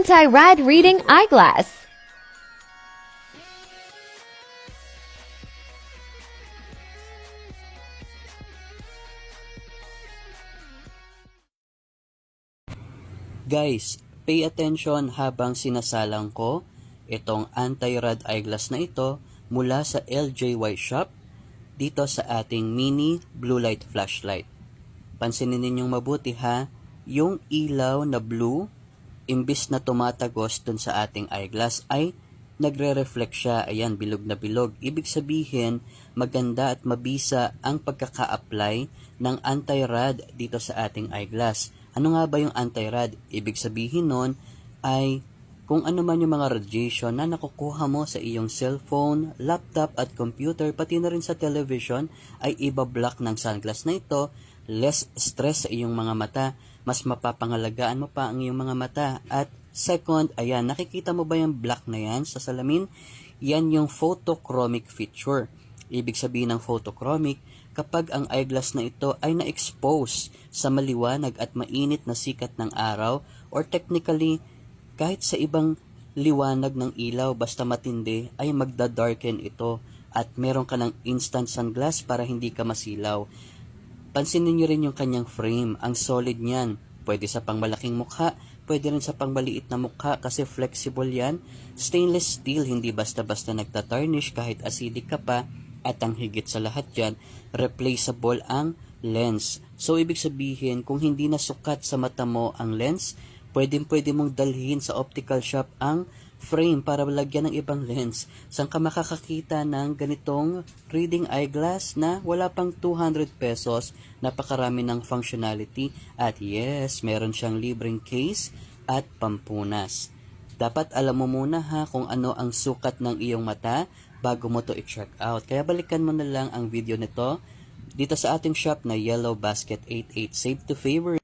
Anti-Rad Reading Eyeglass. Guys, pay attention habang sinasalang ko itong anti-rad eyeglass na ito mula sa LJY Shop dito sa ating mini blue light flashlight. Pansinin ninyong mabuti ha, yung ilaw na blue, imbis na tumatagos dun sa ating eyeglass ay nagre-reflect siya. Ayan, bilog na bilog. Ibig sabihin, maganda at mabisa ang pagkaka-apply ng anti-rad dito sa ating eyeglass. Ano nga ba yung anti-rad? Ibig sabihin nun ay kung ano man yung mga radiation na nakukuha mo sa iyong cellphone, laptop at computer, pati na rin sa television, ay ibablock ng sunglass na ito. Less stress sa iyong mga mata, mas mapapangalagaan mo pa ang iyong mga mata. At second, ayan, nakikita mo ba yung black na yan sa salamin? Yan yung photochromic feature. Ibig sabihin ng photochromic, kapag ang eyeglass na ito ay na-expose sa maliwanag at mainit na sikat ng araw, or technically, kahit sa ibang liwanag ng ilaw, basta matindi, ay magda-darken ito at meron ka ng instant sunglass para hindi ka masilaw. Pansinin nyo rin yung kanyang frame, ang solid niyan. Pwede sa pangmalaking mukha, pwede rin sa pangmaliit na mukha kasi flexible yan. Stainless steel, hindi basta-basta nagtatarnish kahit acidic ka pa. At ang higit sa lahat dyan, replaceable ang lens. So, ibig sabihin, kung hindi na sukat sa mata mo ang lens, pwede mong dalhin sa optical shop ang frame para lagyan ng ibang lens. Saan ka makakakita ng ganitong reading eyeglass na wala pang 200 pesos, napakarami ng functionality, at yes, meron siyang libreng case at pampunas. Dapat alam mo muna ha kung ano ang sukat ng iyong mata bago mo to i-check out. Kaya balikan mo na lang ang video nito dito sa ating shop na Yellow Basket 88. Save to favorite.